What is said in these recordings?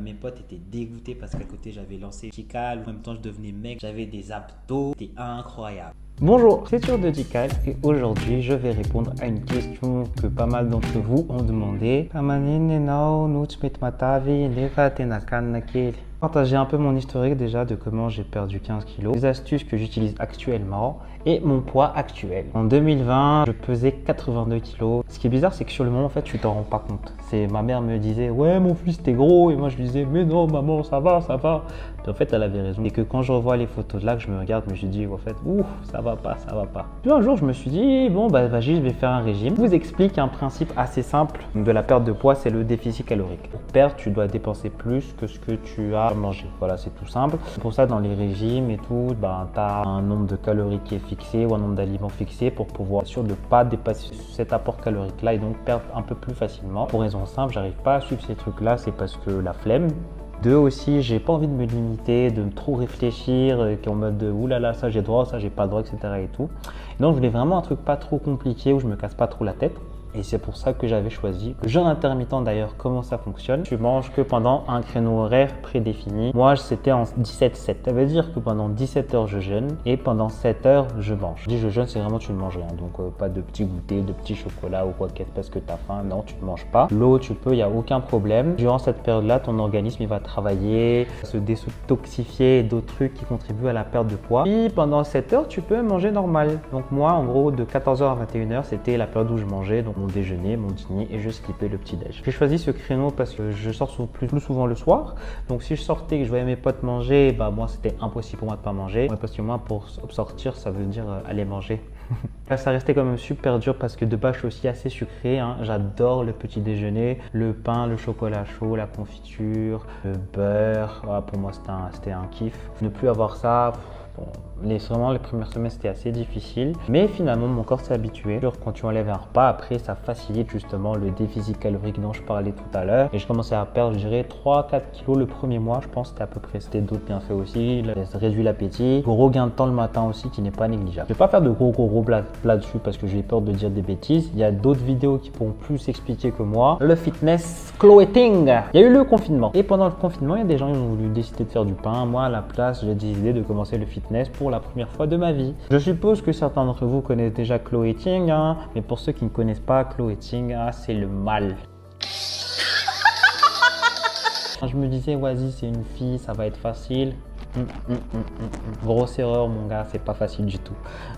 mes potes étaient dégoûtés parce qu'à côté j'avais lancé Tikal. En même temps je devenais mec, j'avais des abdos, c'était incroyable. Bonjour, c'est Sur de Tikal et aujourd'hui je vais répondre à une question que pas mal d'entre vous ont demandé. Partager un peu mon historique déjà de comment j'ai perdu 15 kilos, les astuces que j'utilise actuellement et mon poids actuel. En 2020, je pesais 82 kilos. Ce qui est bizarre, c'est que sur le moment, en fait, tu t'en rends pas compte. Ma mère me disait, ouais, mon fils, t'es gros. Et moi, je lui disais, mais non, maman, ça va, ça va. Puis en fait, elle avait raison. Et que quand je revois les photos de là, que je me regarde, je me dis, en fait, ouf, ça va pas, ça va pas. Puis un jour, je me suis dit, bon, bah, vas-y, je vais faire un régime. Je vous explique un principe assez simple de la perte de poids, c'est le déficit calorique. Pour perdre, tu dois dépenser plus que ce que tu as mangé. Voilà, c'est tout simple. C'est pour ça, dans les régimes et tout, bah, tu as un nombre de calories qui est fixé ou un nombre d'aliments fixé pour pouvoir être sûr de ne pas dépasser cet apport calorique là et donc perdre un peu plus facilement. Pour raison simple, j'arrive pas à suivre ces trucs là, c'est parce que la flemme. Deux aussi, j'ai pas envie de me limiter, de trop réfléchir, qui est en mode de oulala, ça j'ai droit, ça j'ai pas le droit, etc. et tout. Donc je voulais vraiment un truc pas trop compliqué où je me casse pas trop la tête. Et c'est pour ça que j'avais choisi le jeûne intermittent. D'ailleurs, comment ça fonctionne? Tu manges que pendant un créneau horaire prédéfini. Moi, c'était en 17-7. Ça veut dire que pendant 17 heures, je jeûne et pendant 7 heures, je mange. Je dis je jeûne, c'est vraiment tu ne manges rien. Donc, pas de petits goûters, de petits chocolats ou quoi qu'est-ce parce que tu as faim. Non, tu ne manges pas. L'eau, tu peux, il n'y a aucun problème. Durant cette période-là, ton organisme, il va travailler, se détoxifier d'autres trucs qui contribuent à la perte de poids. Puis, pendant 7 heures, tu peux manger normal. Donc, moi, en gros, de 14 h à 21 h, c'était la période où je mangeais. Donc, mon déjeuner, mon dîner et je skippais le petit déj. J'ai choisi ce créneau parce que je sors plus souvent le soir. Donc si je sortais et que je voyais mes potes manger, bah moi c'était impossible pour moi de pas manger. Ouais, parce que moi pour sortir ça veut dire aller manger. Là ça restait quand même super dur parce que de base je suis aussi assez sucré. Hein. J'adore le petit déjeuner, le pain, le chocolat chaud, la confiture, le beurre. Voilà, pour moi c'était un kiff. Ne plus avoir ça. Vraiment, les premières semaines, c'était assez difficile. Mais finalement, mon corps s'est habitué. Quand tu enlèves un repas, après, ça facilite justement le déficit calorique dont je parlais tout à l'heure. Et je commençais à perdre, je dirais, 3-4 kilos le premier mois. Je pense que c'était à peu près, c'était d'autres bienfaits aussi. Ça réduit l'appétit. Gros gain de temps le matin aussi qui n'est pas négligeable. Je ne vais pas faire de gros plats dessus parce que j'ai peur de dire des bêtises. Il y a d'autres vidéos qui pourront plus expliquer que moi. Le fitness clothing. Il y a eu le confinement. Et pendant le confinement, il y a des gens qui ont voulu décider de faire du pain. Moi, à la place, j'ai décidé de commencer le fitness pour la première fois de ma vie. Je suppose que certains d'entre vous connaissent déjà Chloé Ting, hein, mais pour ceux qui ne connaissent pas Chloé Ting, c'est le mal. Je me disais, vas-y, c'est une fille, ça va être facile. Grosse erreur mon gars, c'est pas facile du tout.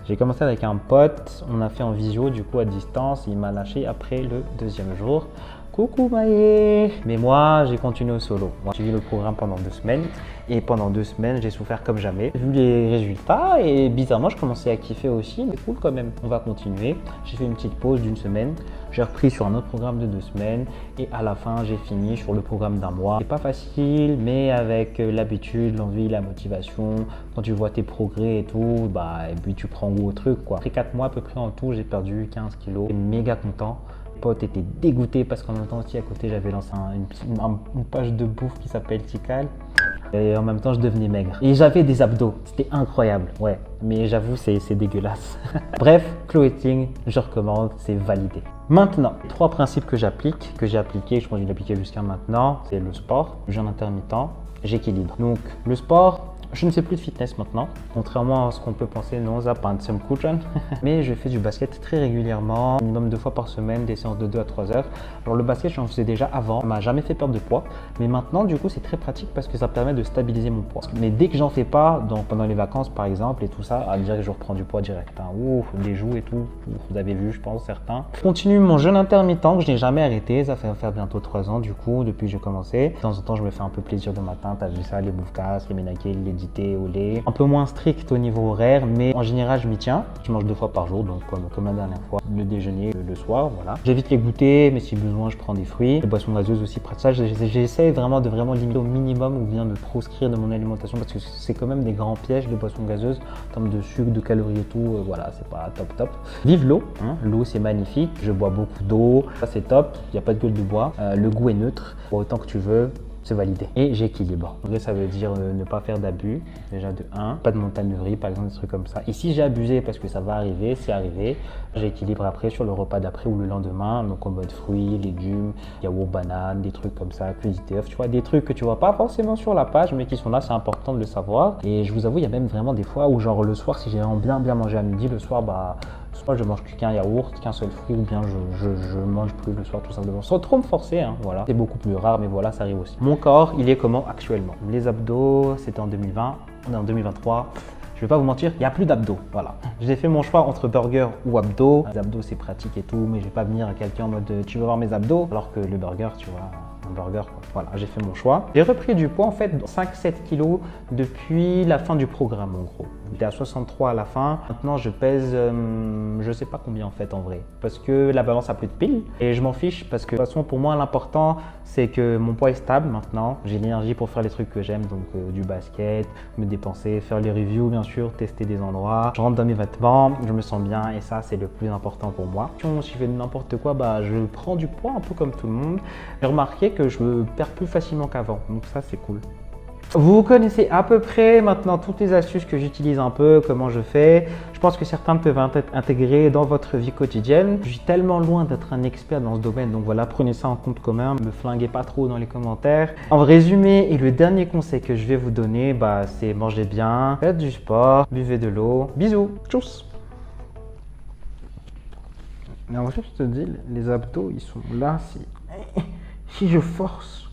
J'ai commencé avec un pote, on a fait en visio du coup à distance, il m'a lâché après le deuxième jour. Coucou Maïe. Mais moi j'ai continué au solo. J'ai suivi le programme pendant 2 semaines et pendant 2 semaines j'ai souffert comme jamais. J'ai vu les résultats et bizarrement je commençais à kiffer aussi, mais cool quand même. On va continuer. J'ai fait une petite pause d'1 semaine. J'ai repris sur un autre programme de 2 semaines et à la fin j'ai fini sur le programme d'1 mois. C'est pas facile, mais avec l'habitude, l'envie, la motivation, quand tu vois tes progrès et tout, bah et puis tu prends goût au truc quoi. Après 4 mois à peu près en tout, j'ai perdu 15 kilos. J'étais méga content. Pote était dégoûté parce qu'en même temps aussi à côté j'avais lancé une page de bouffe qui s'appelle Tikal et en même temps je devenais maigre et j'avais des abdos, c'était incroyable, ouais, mais j'avoue c'est dégueulasse. Bref, Chloé Ting, je recommande, c'est validé. Maintenant, 3 principes que j'ai appliqués, je continue d'appliquer jusqu'à maintenant, c'est le sport, le jeûne intermittent, j'équilibre. Donc le sport, je ne fais plus de fitness maintenant, contrairement à ce qu'on peut penser, non, ça pas un kuchen. Mais je fais du basket très régulièrement, minimum 2 fois par semaine, des séances de 2 à 3 heures. Alors le basket, j'en faisais déjà avant, ça m'a jamais fait perdre de poids, mais maintenant du coup c'est très pratique parce que ça permet de stabiliser mon poids. Mais dès que j'en fais pas, pendant les vacances par exemple et tout ça, à dire que je reprends du poids direct. Hein. Ouf, des joues et tout, vous avez vu je pense certains. Je continue mon jeûne intermittent que je n'ai jamais arrêté, ça fait faire bientôt 3 ans du coup depuis que j'ai commencé. De temps en temps je me fais un peu plaisir le matin, t'as vu ça, les boufkas, les menakés, les au lait. Un peu moins strict au niveau horaire, mais en général je m'y tiens. Je mange 2 fois par jour, donc comme la dernière fois. Le déjeuner, le soir, voilà. J'évite les goûters, mais si besoin je prends des fruits. Les boissons gazeuses aussi, ça j'essaie vraiment de limiter au minimum ou bien de proscrire de mon alimentation parce que c'est quand même des grands pièges les boissons gazeuses en termes de sucre, de calories et tout. Voilà, c'est pas top. Vive l'eau, hein. L'eau c'est magnifique. Je bois beaucoup d'eau, ça c'est top. Il n'y a pas de gueule de bois. Le goût est neutre. Bois autant que tu veux. c'est validé. Et j'équilibre. En vrai, ça veut dire ne pas faire d'abus, déjà de 1, pas de montagne de riz, par exemple, des trucs comme ça. Et si j'ai abusé, parce que ça va arriver, c'est arrivé, j'équilibre après sur le repas d'après ou le lendemain, donc en mode fruits, légumes, yaourt, banane, des trucs comme ça, crudité œuf, tu vois, des trucs que tu vois pas forcément sur la page, mais qui sont là, c'est important de le savoir. Et je vous avoue, il y a même vraiment des fois où genre le soir, si j'ai vraiment bien mangé à midi, le soir, bah, soit je mange qu'un yaourt, qu'un seul fruit, ou bien je mange plus le soir tout simplement, sans trop me forcer, hein, voilà. C'est beaucoup plus rare, mais voilà, ça arrive aussi. Mon corps, il est comment actuellement? Les abdos, c'était en 2020, on est en 2023. Je vais pas vous mentir, il n'y a plus d'abdos, voilà. J'ai fait mon choix entre burger ou abdos. Les abdos, c'est pratique et tout, mais je vais pas venir à quelqu'un en mode tu veux voir mes abdos, alors que le burger, tu vois, un burger, quoi. Voilà, j'ai fait mon choix. J'ai repris du poids, en fait, 5-7 kilos depuis la fin du programme, en gros. J'étais à 63 à la fin. Maintenant, je pèse, je sais pas combien en fait en vrai, parce que la balance a plus de piles et je m'en fiche parce que de toute façon, pour moi, l'important, c'est que mon poids est stable maintenant. J'ai l'énergie pour faire les trucs que j'aime, donc du basket, me dépenser, faire les reviews, bien sûr, tester des endroits. Je rentre dans mes vêtements, je me sens bien et ça, c'est le plus important pour moi. Si je fais n'importe quoi, bah, je prends du poids un peu comme tout le monde. J'ai remarqué que je me perds plus facilement qu'avant, donc ça, c'est cool. Vous connaissez à peu près maintenant toutes les astuces que j'utilise un peu, comment je fais. Je pense que certains peuvent être intégrés dans votre vie quotidienne. Je suis tellement loin d'être un expert dans ce domaine, donc voilà, prenez ça en compte commun. Ne me flinguez pas trop dans les commentaires. En résumé, et le dernier conseil que je vais vous donner, bah, c'est mangez bien, faites du sport, buvez de l'eau. Bisous, tchuss. Mais en vrai, je te dis, les abdos, ils sont là. Si je force,